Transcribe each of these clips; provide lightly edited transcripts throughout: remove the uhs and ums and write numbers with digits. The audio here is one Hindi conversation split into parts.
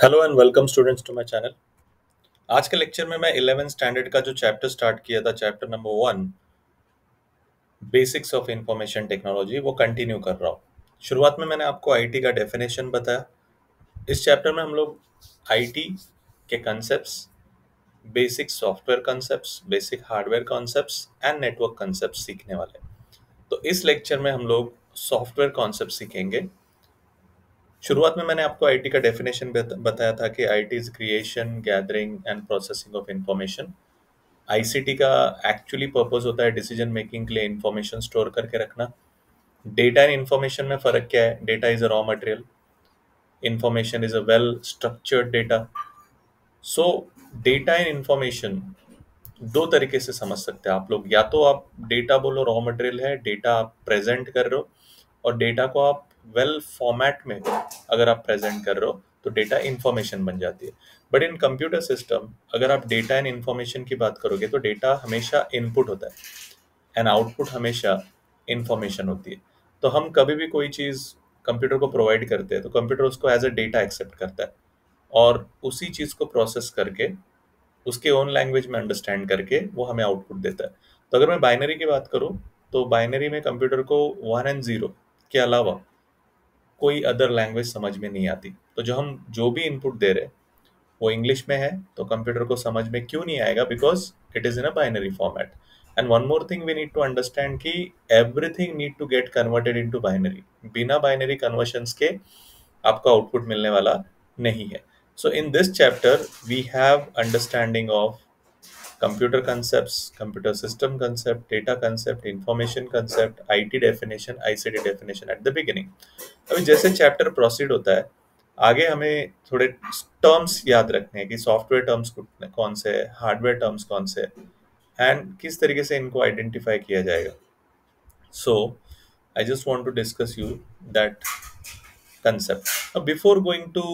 Hello and welcome students to my channel. आज के लेक्चर में मैं 11th स्टैंडर्ड का जो चैप्टर स्टार्ट किया था, chapter number 1 basics of information technology, वो कंटिन्यू कर रहा हूँ। शुरुआत में मैंने आपको आईटी का डेफिनेशन बताया। इस चैप्टर में हम लोग आईटी के concepts, basic software concepts, basic hardware concepts and network concepts सीखने वाले हैं। तो इस लेक्चर में हम लोग सॉफ्टवेयर कॉन्सेप्ट सीखेंगे। शुरुआत में मैंने आपको आईटी का डेफिनेशन बताया था कि IT is creation, gathering and processing of information. ICT का एक्चुअली पर्पस होता है डिसीजन मेकिंग के लिए इंफॉर्मेशन स्टोर करके रखना। डेटा एंड इंफॉर्मेशन में फर्क क्या है? Data is a raw material, information is a well structured data. So data and information दो तरीके से समझ सकते हैं आप लोग। या तो आप डेटा बोलो रॉ मटेरियल है, डेटा आप प्रेजेंट कर रहे हो, और डेटा को आप वेल फॉर्मेट में अगर आप प्रेजेंट कर रहे हो तो डेटा इंफॉर्मेशन बन जाती है। बट इन कंप्यूटर सिस्टम अगर आप डेटा एंड इंफॉर्मेशन की बात करोगे तो डेटा हमेशा इनपुट होता है एंड आउटपुट हमेशा इंफॉर्मेशन होती है। तो हम कभी भी कोई चीज़ कंप्यूटर को प्रोवाइड करते हैं तो कंप्यूटर उसको एज अ डेटा एक्सेप्ट करता है और उसी चीज़ को प्रोसेस करके उसके ओन लैंग्वेज में अंडरस्टैंड करके वो हमें आउटपुट देता है। तो अगर मैं बाइनरी की बात करूँ तो बाइनरी में कंप्यूटर को 1 और 0 के अलावा कोई अदर लैंग्वेज समझ में नहीं आती। तो जो भी इनपुट दे रहे हैं वो इंग्लिश में है तो कंप्यूटर को समझ में क्यों नहीं आएगा? Because it is in a binary format. And one more thing we need to understand कि everything need to get converted into binary. बिना बाइनरी कन्वर्शंस के आपको आउटपुट मिलने वाला नहीं है। So in this chapter we have understanding of computer concepts, computer system concept, data concept, information concept, IT definition, ICT definition at the beginning. अभी जैसे चैप्टर प्रोसीड होता है आगे हमें थोड़े टर्म्स याद रखने हैं कि सॉफ्टवेयर टर्म्स कौन से है, हार्डवेयर टर्म्स कौन से है एंड किस तरीके से इनको आइडेंटिफाई किया जाएगा। So I just want to discuss you that concept. Now, before going to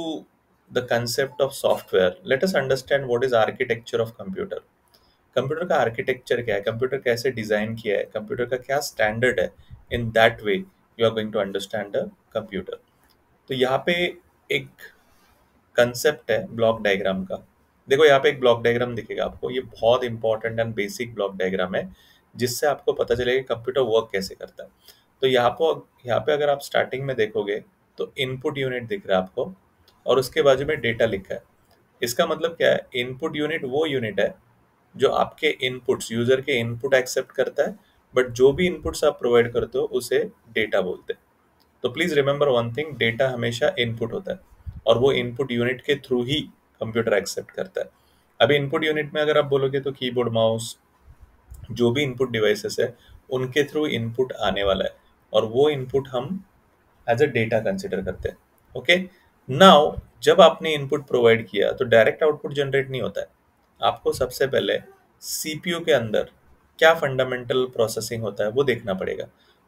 the concept of software, let us understand what is architecture of computer. Computer का आर्किटेक्चर क्या है, कंप्यूटर कैसे डिजाइन किया है, कंप्यूटर का क्या स्टैंडर्ड है। In that way you are going to understand the computer. तो यहाँ पे एक कंसेप्ट है ब्लॉक डायग्राम का। देखो यहाँ पे एक ब्लॉक डायग्राम दिखेगा आपको, ये बहुत important and basic block diagram है जिससे आपको पता चलेगा कि कंप्यूटर वर्क कैसे करता है। तो यहाँ पे अगर आप स्टार्टिंग में देखोगे तो इनपुट यूनिट दिख रहा है आपको और उसके बाजू में डेटा लिखा है। इसका मतलब क्या है? इनपुट यूनिट वो यूनिट है जो आपके इनपुट्स, यूजर के इनपुट एक्सेप्ट करता है, बट जो भी इनपुट्स आप प्रोवाइड करते हो उसे डेटा बोलते हैं। तो please remember one thing, data हमेशा इनपुट होता है और वो इनपुट यूनिट के थ्रू ही कंप्यूटर एक्सेप्ट करता है। अभी इनपुट यूनिट में अगर आप बोलोगे तो कीबोर्ड, माउस, जो भी इनपुट डिवाइसेस है उनके थ्रू इनपुट आने वाला है और वो इनपुट हम एज अ डेटा कंसिडर करते हैं। ओके, नाउ जब आपने इनपुट प्रोवाइड किया तो डायरेक्ट आउटपुट जनरेट नहीं होता है। आपको सबसे पहले सीपीयू के अंदर क्या फंडामेंटल प्रोसेसिंग होता है वो देखना पड़ेगा।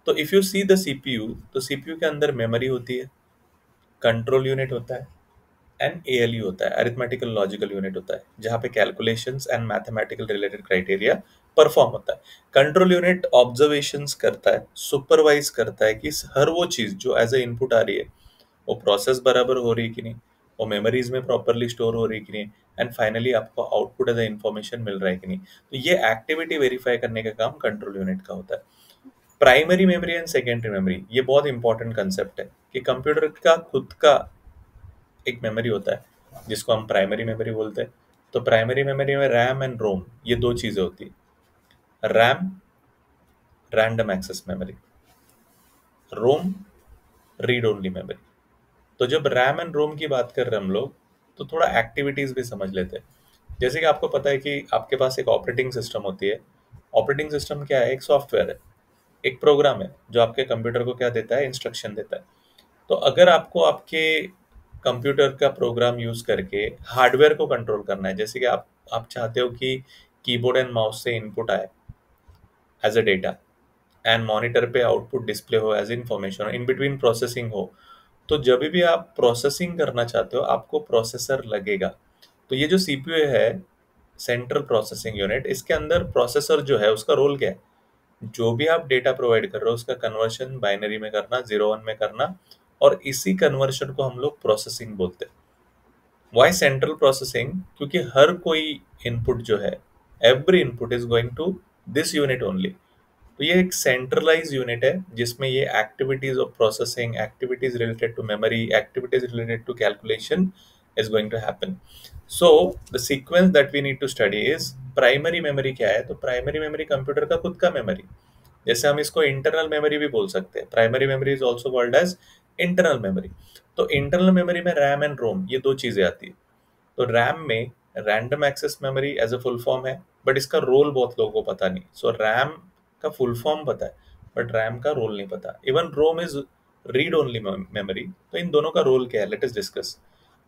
तो if you see the CPU, तो सीपीयू के अंदर मेमोरी होती है, कंट्रोल यूनिट होता है एंड एएलयू होता है, अरिथमेटिकल लॉजिकल यूनिट होता है, जहाँ पे calculations and mathematical related criteria perform होता है। कंट्रोल यूनिट ऑब्जर्वेशंस करता है, सुपरवाइज करता है कि हर वो चीज जो एज ए इनपुट आ रही है वो प्रोसेस बराबर हो रही है कि नहीं, वो मेमोरीज में प्रॉपरली स्टोर हो रही है कि नहीं, एंड फाइनली आपको आउटपुट एज ए इन्फॉर्मेशन मिल रहा है कि नहीं। तो ये एक्टिविटी वेरीफाई करने का काम कंट्रोल यूनिट का होता है। Primary memory and secondary memory, ये बहुत इंपॉर्टेंट कंसेप्ट है कि कंप्यूटर का खुद का एक मेमोरी होता है जिसको हम प्राइमरी मेमोरी बोलते हैं। तो प्राइमरी मेमोरी में रैम एंड रोम, ये दो चीजें होती है। रैम रैंडम एक्सेस मेमोरी, रोम रीड ओनली मेमोरी। तो जब रैम एंड रोम की बात कर रहे हैं हम लोग तो थोड़ा एक्टिविटीज भी समझ लेते हैं। जैसे कि आपको पता है कि आपके पास एक ऑपरेटिंग सिस्टम होती है। ऑपरेटिंग सिस्टम क्या है? एक सॉफ्टवेयर है, एक प्रोग्राम है जो आपके कंप्यूटर को क्या देता है? इंस्ट्रक्शन देता है। तो अगर आपको आपके कंप्यूटर का प्रोग्राम यूज करके हार्डवेयर को कंट्रोल करना है, जैसे कि आप चाहते हो कि कीबोर्ड एंड माउस से इनपुट आए as a data and monitor पे आउटपुट डिस्प्ले हो as information, in between processing हो, तो जब भी आप प्रोसेसिंग करना चाहते हो आपको प्रोसेसर लगेगा। तो ये जो सीपीयू है, सेंट्रल प्रोसेसिंग यूनिट, इसके अंदर प्रोसेसर जो है उसका रोल क्या है? जो भी आप डेटा प्रोवाइड कर रहे हो उसका कन्वर्शन बाइनरी में करना, 0 1 में करना, और इसी कन्वर्शन को हम लोग प्रोसेसिंग बोलते हैं। Why central processing? क्योंकि हर कोई इनपुट जो है, every input is going to this unit only. तो ये एक सेंट्रलाइज यूनिट है जिसमें ये activities of processing, activities related to memory, activities related to calculation is going to happen. So the sequence that we need to study is primary memory क्या है। तो प्राइमरी मेमोरी कंप्यूटर का खुद का मेमोरी, जैसे हम इसको इंटरनल मेमोरी भी बोल सकते हैं। Primary memory is also called as internal memory. तो इंटरनल मेमोरी में रैम एंड रोम ये दो चीजें आती है। तो रैम में random access memory as a full form है, बट इसका रोल बहुत लोगों को पता नहीं। सो रैम का फुल फॉर्म पता है, बट रैम का रोल नहीं पता। Even ROM is read only memory. तो इन दोनों का रोल क्या है, लेट अस डिस्कस।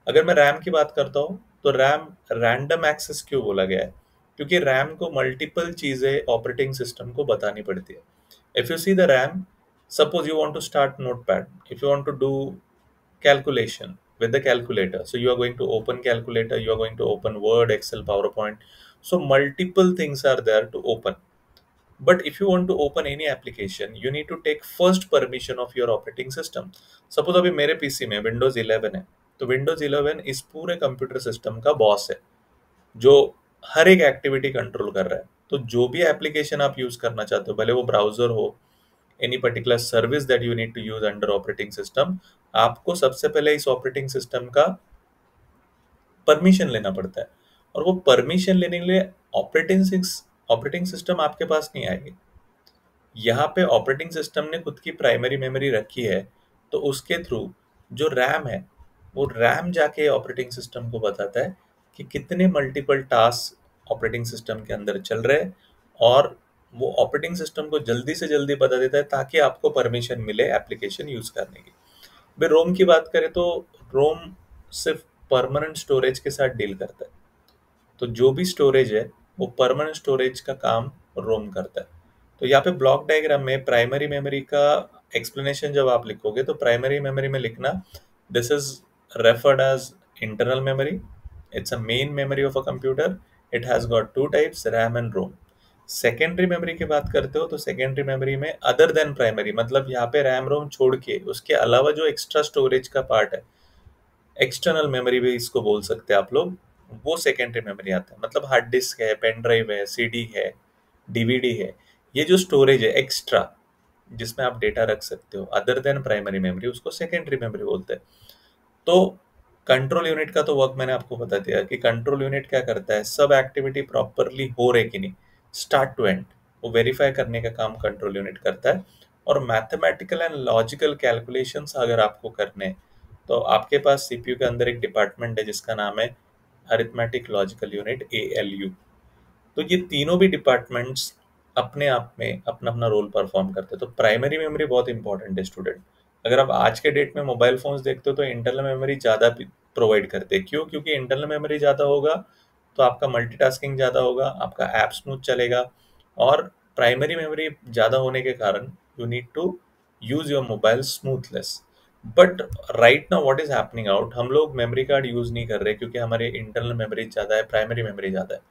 अगर मैं रैम की बात करता हूँ तो रैम रैंडम एक्सेस क्यों बोला गया है? क्योंकि रैम को मल्टीपल चीजें ऑपरेटिंग सिस्टम को बतानी पड़ती है। If you see the RAM, suppose you want to start notepad, if you want to do calculation with the calculator, so you are going to open calculator, you are going to open word, excel, powerpoint. So multiple things are there to open. But if you want to open any application, you need to take first permission of your operating system. Suppose अभी मेरे पीसी में विंडोज 11 है, तो विंडोज 11 इस पूरे कंप्यूटर सिस्टम का बॉस है जो हर एक एक्टिविटी कंट्रोल कर रहा है। तो जो भी एप्लीकेशन आप यूज करना चाहते हो, भले वो ब्राउजर हो, any particular service that you need to use under operating system, आपको सबसे पहले इस ऑपरेटिंग सिस्टम का परमिशन लेना पड़ता है। और वो परमिशन लेने के लिए ऑपरेटिंग सिस्टम आपके पास नहीं आएगी। यहाँ पे ऑपरेटिंग सिस्टम ने खुद की प्राइमरी मेमोरी रखी है, तो उसके थ्रू जो रैम है, वो रैम जाके ऑपरेटिंग सिस्टम को बताता है कि कितने मल्टीपल टास्क ऑपरेटिंग सिस्टम के अंदर चल रहे हैं, और वो ऑपरेटिंग सिस्टम को जल्दी से जल्दी बता देता है ताकि आपको परमिशन मिले एप्लीकेशन यूज करने की। भाई रोम की बात करें तो रोम सिर्फ परमानेंट स्टोरेज के साथ डील करता है। तो जो भी स्टोरेज है वो परमानेंट स्टोरेज का काम रोम करता है। तो यहाँ पे ब्लॉक डायग्राम में प्राइमरी मेमोरी का एक्सप्लेनेशन जब आप लिखोगे तो प्राइमरी मेमोरी में लिखना, this is referred as internal memory, it's a main memory of a computer, it has got two types, RAM and ROM. Secondary memory की बात करते हो तो सेकेंडरी मेमोरी में अदर देन प्राइमरी, मतलब यहाँ पे रैम रोम छोड़ के उसके अलावा जो एक्स्ट्रा स्टोरेज का पार्ट है, एक्सटर्नल मेमोरी भी इसको बोल सकते हैं आप लोग, वो सेकेंडरी मेमोरी आता है। मतलब हार्ड डिस्क है, पेन ड्राइव है, सीडी है, डीवीडी है, ये जो स्टोरेज है एक्स्ट्रा जिसमें आप डेटा रख सकते हो अदर देन प्राइमरी मेमोरी, उसको सेकेंडरी मेमोरी बोलते हैं। तो कंट्रोल यूनिट का तो वर्क मैंने आपको बता दिया कि कंट्रोल यूनिट क्या करता है, सब एक्टिविटी प्रॉपरली हो रहे कि नहीं, स्टार्ट टू एंड वो वेरीफाई करने का काम कंट्रोल यूनिट करता है। और मैथमेटिकल एंड लॉजिकल कैलकुलेशंस अगर आपको करने हैं, तो आपके पास सीपीयू के अंदर एक डिपार्टमेंट है जिसका नाम है अरिथमेटिक लॉजिकल यूनिट, एएलयू। तो ये तीनों भी डिपार्टमेंट्स अपने आप में अपना अपना रोल परफॉर्म करते हैं। तो प्राइमरी मेमोरी बहुत इंपॉर्टेंट है स्टूडेंट। अगर आप आज के डेट में मोबाइल फोन्स देखते हो तो इंटरनल मेमोरी ज़्यादा प्रोवाइड करते हैं। क्यों? क्योंकि इंटरनल मेमोरी ज़्यादा होगा तो आपका मल्टीटास्किंग ज़्यादा होगा, आपका ऐप स्मूथ चलेगा। और प्राइमरी मेमोरी ज़्यादा होने के कारण you need to use your mobile smoothless. But right now what is happening out, हम लोग मेमोरी कार्ड यूज नहीं कर रहे क्योंकि हमारे इंटरनल मेमोरी ज़्यादा है, प्राइमरी मेमोरी ज़्यादा है।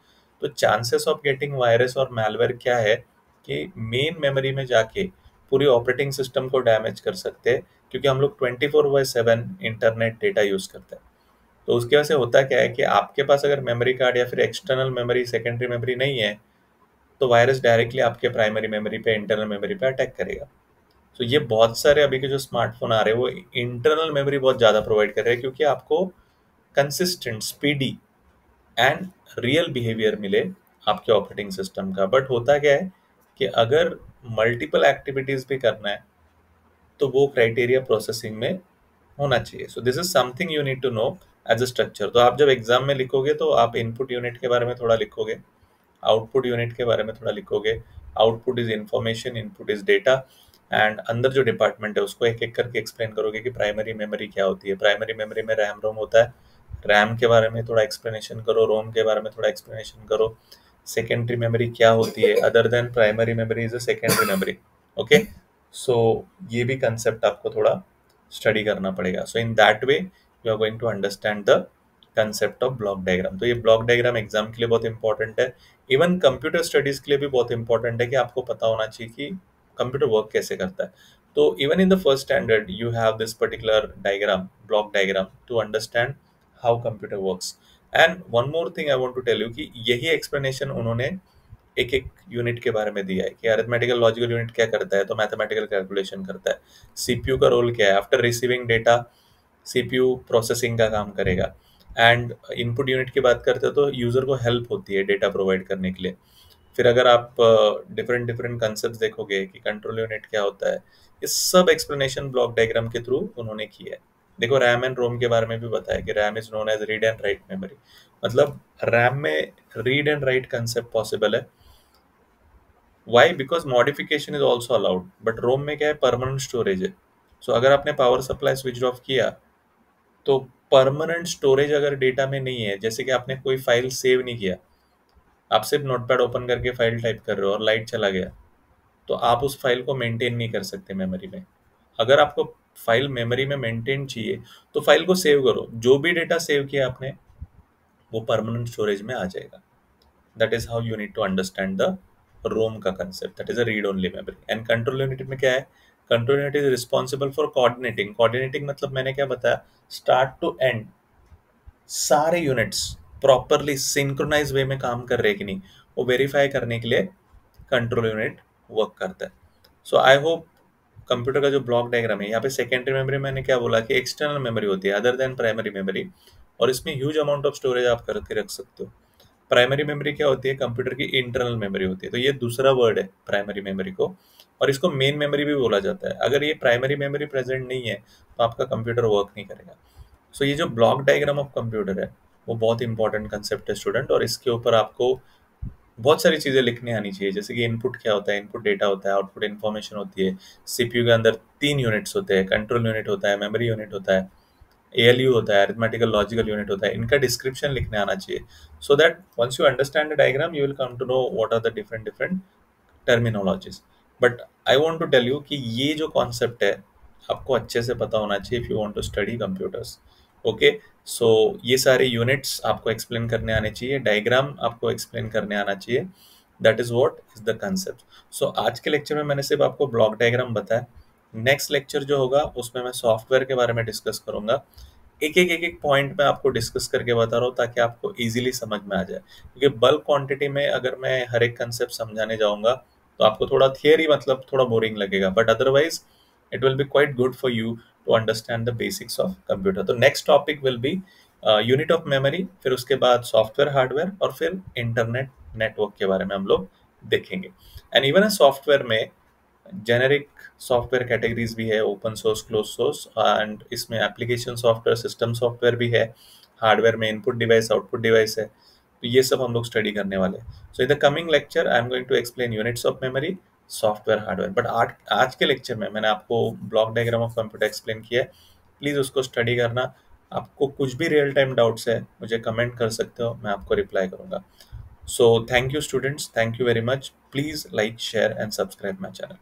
तो चांसेस ऑफ गेटिंग वायरस और मैलवेयर क्या है कि मेन मेमोरी में जाके पूरी ऑपरेटिंग सिस्टम को डैमेज कर सकते हैं, क्योंकि हम लोग 24/7 इंटरनेट डेटा यूज करते हैं। तो उसकी वजह से होता क्या है कि आपके पास अगर मेमोरी कार्ड या फिर एक्सटर्नल मेमोरी, सेकेंडरी मेमोरी नहीं है, तो वायरस डायरेक्टली आपके प्राइमरी मेमोरी पे, इंटरनल मेमोरी पे अटैक करेगा। तो ये बहुत सारे अभी के जो स्मार्टफोन आ रहे हैं वो इंटरनल मेमोरी बहुत ज़्यादा प्रोवाइड कर रहे हैं, क्योंकि आपको consistent, speedy and real behaviour मिले आपके ऑपरेटिंग सिस्टम का। बट होता क्या है कि अगर मल्टीपल एक्टिविटीज भी करना है तो वो क्राइटेरिया प्रोसेसिंग में होना चाहिए। So this is something you need to know as a structure. तो आप जब एग्जाम में लिखोगे तो आप इनपुट यूनिट के बारे में थोड़ा लिखोगे, आउटपुट यूनिट के बारे में थोड़ा लिखोगे। Output is information, input is data, and अंदर जो डिपार्टमेंट है उसको एक एक करके एक्सप्लेन करोगे कि प्राइमरी मेमोरी क्या होती है। प्राइमरी मेमोरी में रैम रोम होता है, रैम के बारे में थोड़ा एक्सप्लेनेशन करो, रोम के बारे में थोड़ा एक्सप्लेनेशन करो। सेकेंडरी मेमोरी क्या होती है, other than primary memory is a secondary memory. Okay, so ये भी कंसेप्ट आपको थोड़ा स्टडी करना पड़ेगा। So in that way you are going to understand the concept of block diagram. तो ये ब्लॉक डायग्राम एग्जाम के लिए बहुत इंपॉर्टेंट है, इवन कंप्यूटर स्टडीज के लिए भी बहुत इंपॉर्टेंट है कि आपको पता होना चाहिए कि कंप्यूटर वर्क कैसे करता है। तो even in the first standard you have this particular diagram, block diagram, to understand how computer works. And one more thing I want to tell you कि यही एक्सप्लेनेशन उन्होंने एक एक यूनिट के बारे में दिया है कि अरिथमेटिकल लॉजिकल यूनिट क्या करता है, तो मैथमेटिकल कैलकुलेशन करता है। सीपीयू का रोल क्या है, after receiving data CPU processing का काम करेगा। एंड इनपुट यूनिट की बात करते हो तो यूजर को हेल्प होती है डेटा प्रोवाइड करने के लिए। फिर अगर आप डिफरेंट डिफरेंट कंसेप्ट देखोगे कि कंट्रोल यूनिट क्या होता है, ये सब एक्सप्लेनेशन ब्लॉक डायग्राम के थ्रू उन्होंने की है। देखो रैम एंड रोम के बारे में भी बताया कि RAM is known as read and write memory. मतलब रैम में read and write concept possible है। Why? Because modification is also allowed. But ROM में क्या है, परमानेंट स्टोरेज है। सो अगर आपने पावर सप्लाई स्विच ऑफ किया तो परमानेंट स्टोरेज अगर डेटा में नहीं है, जैसे कि आपने कोई फाइल सेव नहीं किया, आप सिर्फ नोटपैड ओपन करके फाइल टाइप कर रहे हो और लाइट चला गया, तो आप उस फाइल को मेंटेन नहीं कर सकते मेमोरी में। अगर आपको फाइल मेमोरी में मेंटेन चाहिए तो फाइल को सेव करो, जो भी डेटा सेव किया आपने वो परमानेंट स्टोरेज में आ जाएगा। That is how you need to understand the ROM का concept, that is a read only memory. And control unit में क्या है, control unit is responsible for coordinating. Coordinating मतलब मैंने क्या बताया, स्टार्ट टू एंड सारे यूनिट्स प्रॉपरली सिंक्रोनाइज वे में काम कर रहे हैं कि नहीं, वो वेरीफाई करने के लिए कंट्रोल यूनिट वर्क करता है। सो आई होप कंप्यूटर का जो ब्लॉक डायग्राम है, यहाँ पे सेकेंडरी मेमोरी मैंने क्या बोला कि एक्सटर्नल मेमोरी होती है अदर देन प्राइमरी मेमोरी, और इसमें ह्यूज अमाउंट ऑफ स्टोरेज आप करके रख सकते हो। प्राइमरी मेमोरी क्या होती है, कंप्यूटर की इंटरनल मेमोरी होती है। तो ये दूसरा वर्ड है प्राइमरी मेमोरी को, और इसको मेन मेमोरी भी बोला जाता है। अगर ये प्राइमरी मेमोरी प्रेजेंट नहीं है तो आपका कंप्यूटर वर्क नहीं करेगा। सो ये जो ब्लॉक डायग्राम ऑफ कंप्यूटर है वो बहुत इंपॉर्टेंट कंसेप्ट है स्टूडेंट, और इसके ऊपर आपको बहुत सारी चीजें लिखने आनी चाहिए। जैसे कि इनपुट क्या होता है, इनपुट डेटा होता है, आउटपुट इन्फॉर्मेशन होती है। सीपीयू के अंदर 3 यूनिट्स होते हैं, कंट्रोल यूनिट होता है, मेमोरी यूनिट होता है, एएलयू होता है, अरिथमेटिकल लॉजिकल यूनिट होता है। इनका डिस्क्रिप्शन लिखने आना चाहिए, so that once you understand the diagram you will come to know what are the different different terminologies. But I want to tell you कि ये जो कॉन्सेप्ट है आपको अच्छे से पता होना चाहिए if you want to study computers. Okay, so ये सारे यूनिट्स आपको एक्सप्लेन करने आने चाहिए, डायग्राम आपको एक्सप्लेन करने आना चाहिए। That is what is the concept. So आज के लेक्चर में मैंने सिर्फ आपको ब्लॉक डायग्राम बताया। नेक्स्ट लेक्चर जो होगा उसमें मैं सॉफ्टवेयर के बारे में डिस्कस करूंगा। एक एक पॉइंट में आपको डिस्कस करके बता रहा हूँ ताकि आपको इजीली समझ में आ जाए, क्योंकि बल्क क्वांटिटी में अगर मैं हर एक कंसेप्ट समझाने जाऊंगा तो आपको थोड़ा थियरी मतलब थोड़ा बोरिंग लगेगा, but otherwise it will be quite good for you to understand the basics of computer. तो next topic will be unit of memory, फिर उसके बाद सॉफ्टवेयर हार्डवेयर, और फिर इंटरनेट नेटवर्क के बारे में हम लोग देखेंगे। एंड इवन सॉफ्टवेयर में जेनेरिक सॉफ्टवेयर कैटेगरीज भी है, open source, close source, and इसमें एप्लीकेशन सॉफ्टवेयर, सिस्टम सॉफ्टवेयर भी है। हार्डवेयर में इनपुट डिवाइस, आउटपुट डिवाइस है। तो ये सब हम लोग स्टडी करने वाले हैं। So in the coming lecture I am going to explain units of memory, software, hardware. But आज के लेक्चर में मैंने आपको block diagram of computer explain किया है, प्लीज उसको स्टडी करना। आपको कुछ भी रियल टाइम डाउट्स है मुझे कमेंट कर सकते हो, मैं आपको रिप्लाई करूंगा। So thank you students, thank you very much. Please like, share and subscribe my channel.